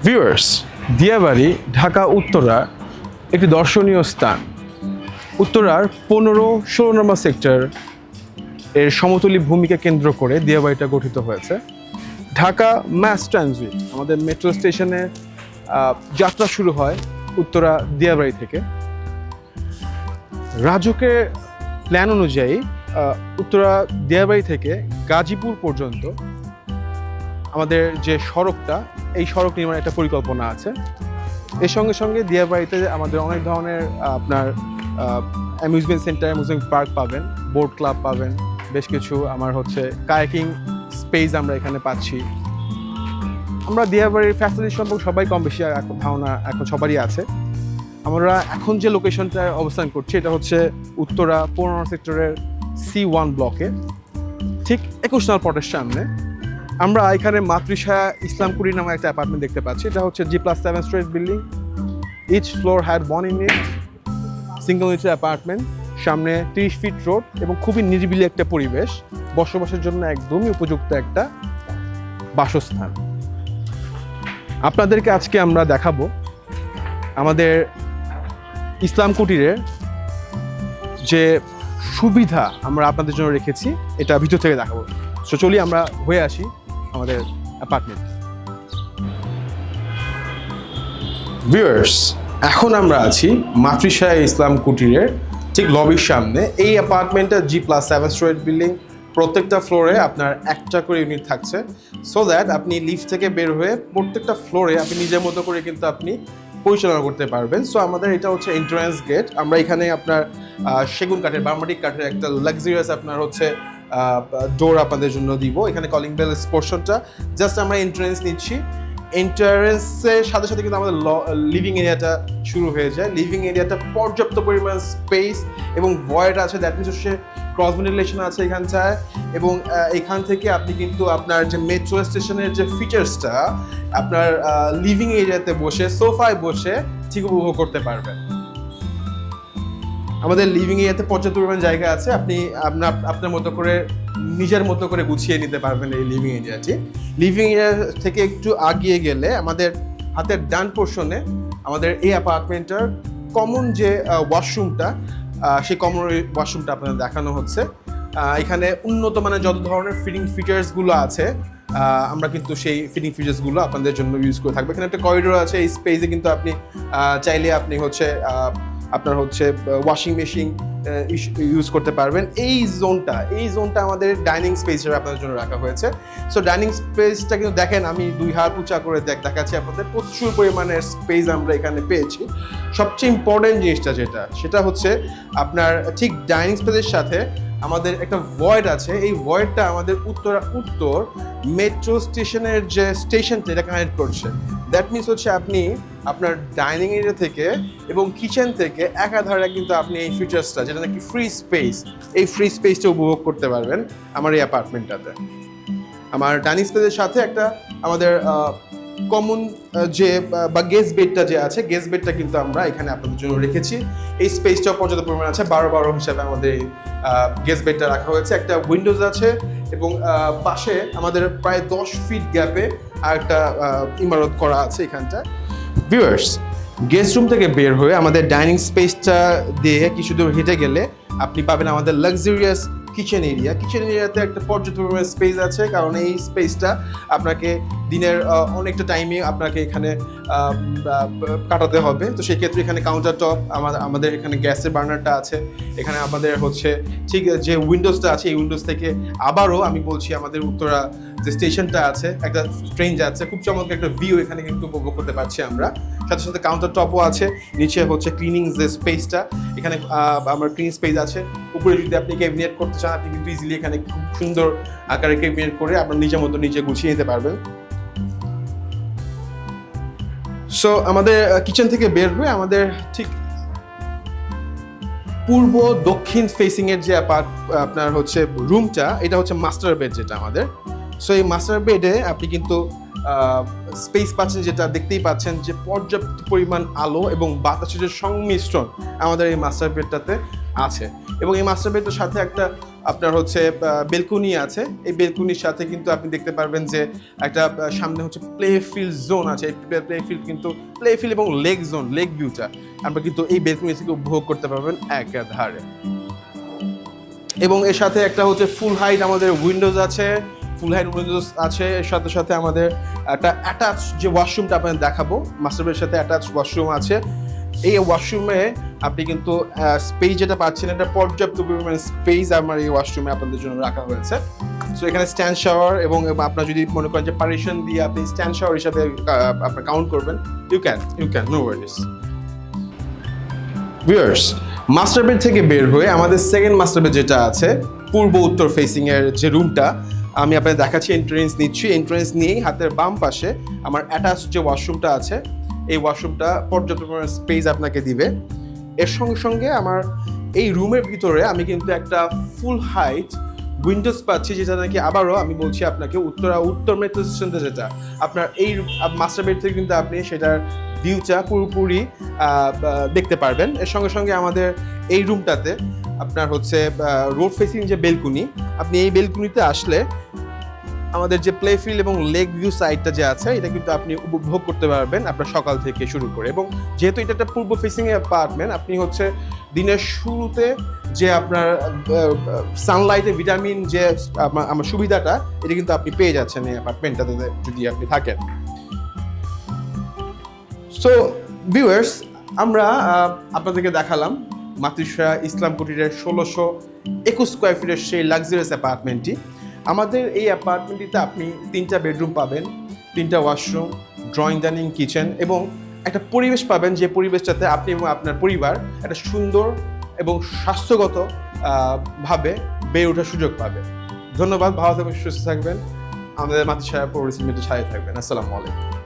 Viewers, Diabari Dhaka Uttara একটি দর্শনীয় স্থান। উত্তরার 15-16 নম্বর সেক্টর এর সমতলী ভূমিকে কেন্দ্র করে দিয়াবাড়িটা গঠিত হয়েছে। ঢাকা ম্যাস ট্রানজিট আমাদের মেট্রো স্টেশনে যাত্রা শুরু হয় উত্তরা দিয়াবাড়ি থেকে। রাজুকের প্ল্যান অনুযায়ী উত্তরা দিয়াবাড়ি থেকে গাজীপুর পর্যন্ত আমাদের যে সড়কটা, এই সড়ক নির্মাণের একটা পরিকল্পনা আছে। এর সঙ্গে সঙ্গে দিয়াবাড়িতে আমাদের অনেক ধরনের আপনার অ্যামিউজমেন্ট সেন্টার, অ্যামিউজমেন্ট পার্ক পাবেন, বোট ক্লাব পাবেন, বেশ কিছু আমার কায়াকিং স্পেস আমরা এখানে পাচ্ছি। আমরা দিয়াবাড়ির ফ্যাসিলিটি সম্পর্কে সবাই কম বেশি ধারণা এখন সবারই আছে। আমরা এখন যে লোকেশনটায় অবস্থান করছি এটা উত্তরা 15 সেক্টরের C1 ব্লকে, ঠিক 21 নম্বর প্লটের সামনে। আমরা এখানে মাতৃষায়া ইসলাম কুটির নামে একটা অ্যাপার্টমেন্ট দেখতে পাচ্ছি। এটা G+7 straight building. Each floor had one unit, single ইউনিটের অ্যাপার্টমেন্ট। সামনে 30 ফিট রোড এবং খুবই নিরিবিলি একটা পরিবেশ, বসবাসের জন্য একদমই উপযুক্ত একটা বাসস্থান। আপনাদেরকে আজকে আমরা দেখাবো আমাদের ইসলাম কুটিরের যে সুবিধা আমরা আপনাদের জন্য রেখেছি, এটা ভিতর থেকে দেখাবো। সো চলি আমরা হয়ে আসি আমাদের অ্যাপার্টমেন্ট। ভিউয়ার্স, এখন আমরা আছি মাতৃষায়া ইসলাম কুটিরের ঠিক লবির সামনে। এই অ্যাপার্টমেন্টটা G+7 স্ট্রেট বিল্ডিং। প্রত্যেকটা ফ্লোরে আপনার একটা করে ইউনিট থাকছে, সো দ্যাট আপনি লিফট থেকে বের হয়ে প্রত্যেকটা ফ্লোরে আপনি নিজের মতো করে কিন্তু আপনি পরিচালনা করতে পারবেন। সো আমাদের এটা এন্ট্রান্স গেট। আমরা এখানে আপনার সেগুন কাঠের, বার্মাটিক কাঠের একটা লাক্সারিয়াস আপনার ডোর আপনাদের জন্য দিব। এখানে কলিং বেল পোর্শনটা জাস্ট আমরা এন্ট্রান্স নিচ্ছি। এন্ট্রান্সের সাথে সাথে কিন্তু আমাদের লিভিং এরিয়াটা শুরু হয়ে যায়। লিভিং এরিয়াটা পর্যাপ্ত পরিমাণ স্পেস এবং ভয়েড আছে, দ্যাট মিনস ক্রস ভেন্টিলেশন আছে এখানটায়। এবং এখান থেকে আপনি কিন্তু আপনার যে মেট্রো স্টেশনের যে ফিচার্সটা আপনার লিভিং এরিয়াতে বসে, সোফায় বসে ঠিক উপভোগ করতে পারবেন। আমাদের লিভিং এরিয়াতে পর্যাপ্ত পরিমাণ জায়গা আছে, আপনি আপনার মতো করে নিজের মতো করে গুছিয়ে নিতে পারবেন এই লিভিং এরিয়াটি। লিভিং এরিয়া থেকে একটু আগিয়ে গেলে আমাদের হাতের ডান পোর্শনে আমাদের এই অ্যাপার্টমেন্টের কমন যে ওয়াশরুমটা, সেই কমন ওয়াশরুমটা আপনাদের দেখানো হচ্ছে। এখানে উন্নত মানের যত ধরনের ফিটিং ফিচার্সগুলো আছে আমরা কিন্তু সেই ফিটিং ফিচার্সগুলো আপনাদের জন্য ইউজ করে থাকবো। এখানে একটা করিডোর আছে, এই স্পেসে কিন্তু আপনি চাইলে আপনি আপনার ওয়াশিং মেশিন ইউজ করতে পারবেন। এই জোনটা আমাদের ডাইনিং স্পেস হিসেবে আপনাদের জন্য রাখা হয়েছে। সো ডাইনিং স্পেসটা কিন্তু দেখেন, আমি 2 হাত উঁচা করে দেখাচ্ছি আপনাদের, প্রচুর পরিমাণের স্পেস আমরা এখানে পেয়েছি। সবচেয়ে ইম্পর্টেন্ট জিনিসটা সেটা আপনার ঠিক ডাইনিং স্পেসের সাথে আমাদের একটা ভয়েড আছে। এই ভয়েডটা আমাদের উত্তর মেট্রো স্টেশনের যে স্টেশনটা এটা কানেক্ট করছে। দ্যাট মিনস আপনি আপনার ডাইনিং এরিয়া থেকে এবং কিচেন থেকে একাধারে কিন্তু আপনি এই ফিচার্সটা, যেটা নাকি ফ্রি স্পেস, এই ফ্রি স্পেসটা উপভোগ করতে পারবেন আমার এই অ্যাপার্টমেন্টটাতে। আমার ডাইনিং স্পেসের সাথে একটা আমাদের কমন যে বা গেস্ট বেডটা যে আছে, গেস্ট বেডটা কিন্তু আমরা এখানে আপনাদের জন্য রেখেছি। এই স্পেসটাও পর্যাপ্ত পরিমাণ আছে, 12 হিসাবে আমাদের গেস্ট বেডটা রাখা হয়েছে। একটা উইন্ডোজ আছে এবং পাশে আমাদের প্রায় 10 ফিট গ্যাপে আর একটা ইমারত করা আছে এখানটা। ভিউয়ার্স, গেস্ট রুম থেকে বের হয়ে আমাদের ডাইনিং স্পেসটা দিয়ে কিছু দূর হেঁটে গেলে আপনি পাবেন আমাদের লাক্সারিয়াস কিচেন এরিয়া। কিচেন এরিয়াতে একটা পর্যাপ্ত পরিমাণ স্পেস আছে, কারণ এই স্পেসটা আপনাকে দিনের অনেকটা টাইমে আপনাকে এখানে কাটাতে হবে। তো সেই ক্ষেত্রে এখানে কাউন্টার টপ, আমাদের এখানে গ্যাসের বার্নারটা আছে। এখানে আমাদের ঠিক যে উইন্ডোজটা আছে, এই উইন্ডোজ থেকে আবারও আমি বলছি আমাদের উত্তরা যে স্টেশনটা আছে, একটা ট্রেন যাচ্ছে, খুব চমৎকার একটা ভিউ এখানে কিন্তু উপভোগ করতে পারছি আমরা। সাথে সাথে কাউন্টার টপও আছে। নিচে ক্লিনিং যে স্পেসটা, এখানে আমার ক্লিনিং স্পেস আছে। উপরে যদি আপনি ক্যাবিনেট করতে চান, আপনি কিন্তু ইজিলি এখানে খুব সুন্দর আকারে ক্যাবিনেট করে আপনার নিজের মতো নিজে গুছিয়ে নিতে পারবেন। সো আমাদের কিচেন থেকে বের হয়ে আমাদের ঠিক পূর্ব দক্ষিণ ফেসিং এর যে আপনার রুমটা, এটা মাস্টার বেড যেটা আমাদের। সো এই মাস্টার বেডে আপনি কিন্তু স্পেস পাচ্ছেন, যেটা দেখতেই পাচ্ছেন যে পর্যাপ্ত পরিমাণ আলো এবং বাতাসের যে সংমিশ্রণ আমাদের এই মাস্টার বেডটাতে আছে। এবং এই মাস্টার বেডটার সাথে একটা আপনার হচ্ছে বেলকনি আছে। এই বেলকনির সাথে কিন্তু আপনি দেখতে পারবেন যে একটা সামনে হচ্ছে প্লে ফিল্ড জোন আছে। প্লে ফিল্ড কিন্তু প্লে ফিল্ড এবং লেক জোন, লেক ভিউটা আমরা কিন্তু এই বেলকনি থেকে উপভোগ করতে পারবেন একাধারে। এবং এর সাথে একটা হচ্ছে ফুল হাইট আমাদের উইন্ডোজ আছে, ফুল হাইট উইন্ডোজ আছে। এর সাথে সাথে আমাদের একটা অ্যাটাচ যে ওয়াশরুমটা আপনাদের দেখাবো, মাস্টার বেডের সাথে অ্যাটাচ ওয়াশরুম আছে। এই ওয়াশরুমে আপনি কিন্তু স্পেস যেটা পাচ্ছেন, এটা পর্যাপ্ত পরিমাণ স্পেস আমার এই ওয়াশরুমে আপনাদের জন্য রাখা হয়েছে। সো এখানে স্ট্যান্ড শাওয়ার, এবং আপনার যদি মনে করেন যে পার্টিশন দিয়ে আপনি স্ট্যান্ড শাওয়ার হিসাবে আপনার কাউন্ট করবেন, you can no Warsi. Viewers, master bed থেকে বের হয়ে আমাদের সেকেন্ড মাস্টার বেড যেটা আছে পূর্ব উত্তর ফেসিং এর যে রুমটা, আমি আপনাদের দেখাচ্ছি। এন্ট্রেন্স নিচ্ছি, এন্ট্রেন্স নিয়েই হাতের বাম পাশে আমার অ্যাটাচ যে ওয়াশরুমটা আছে, এই ওয়াশরুমটা পর্যাপ্ত পরিমাণ স্পেস আপনাকে দিবে। এর সঙ্গে সঙ্গে আমার এই রুমের ভিতরে আমি কিন্তু একটা ফুল হাইট উইন্ডোজ পাচ্ছি, যেটা নাকি আবারও আমি বলছি আপনাকে উত্তর মেট্রো স্টেশনটা যেটা আপনার এই মাস্টার বেড থেকে কিন্তু আপনি সেটার ভিউটা পুরোপুরি দেখতে পারবেন। এর সঙ্গে সঙ্গে আমাদের এই রুমটাতে আপনার হচ্ছে রোড ফেসিং যে বেলকুনি, আপনি এই বেলকুনিতে আসলে আমাদের যে প্লে ফিল্ড এবং লেক ভিউ সাইডটা যে আছে, এটা কিন্তু আপনি উপভোগ করতে পারবেন আপনার সকাল থেকে শুরু করে। এবং যেহেতু এটা একটা পূর্ব ফেসিং অ্যাপার্টমেন্ট, আপনি হচ্ছে দিনের শুরুতে যে আপনার সানলাইটে ভিটামিন যে আমার সুবিধাটা, এটা কিন্তু আপনি পেয়ে যাচ্ছেন এই অ্যাপার্টমেন্টটাতে যদি আপনি থাকেন। সো ভিউয়ার্স, আমরা আপনাদেরকে দেখালাম মাতৃশ্রা ইসলাম কুটিরের 1621 স্কোয়ার ফিটের সেই লাক্সারিয়াস অ্যাপার্টমেন্টটি। আমাদের এই অ্যাপার্টমেন্টটিতে আপনি 3টা বেডরুম পাবেন, 3টা ওয়াশরুম, ড্রয়িং ডাইনিং কিচেন, এবং একটা পরিবেশ পাবেন যে পরিবেশটাতে আপনি এবং আপনার পরিবার একটা সুন্দর এবং স্বাস্থ্যগত ভাবে বেড়ে ওঠার সুযোগ পাবে। ধন্যবাদ, ভালো থাকবেন, সুস্থ থাকবেন, আমাদের মাতৃশ্রা পরিবেশ সাথে থাকবেন। আসসালামু আলাইকুম।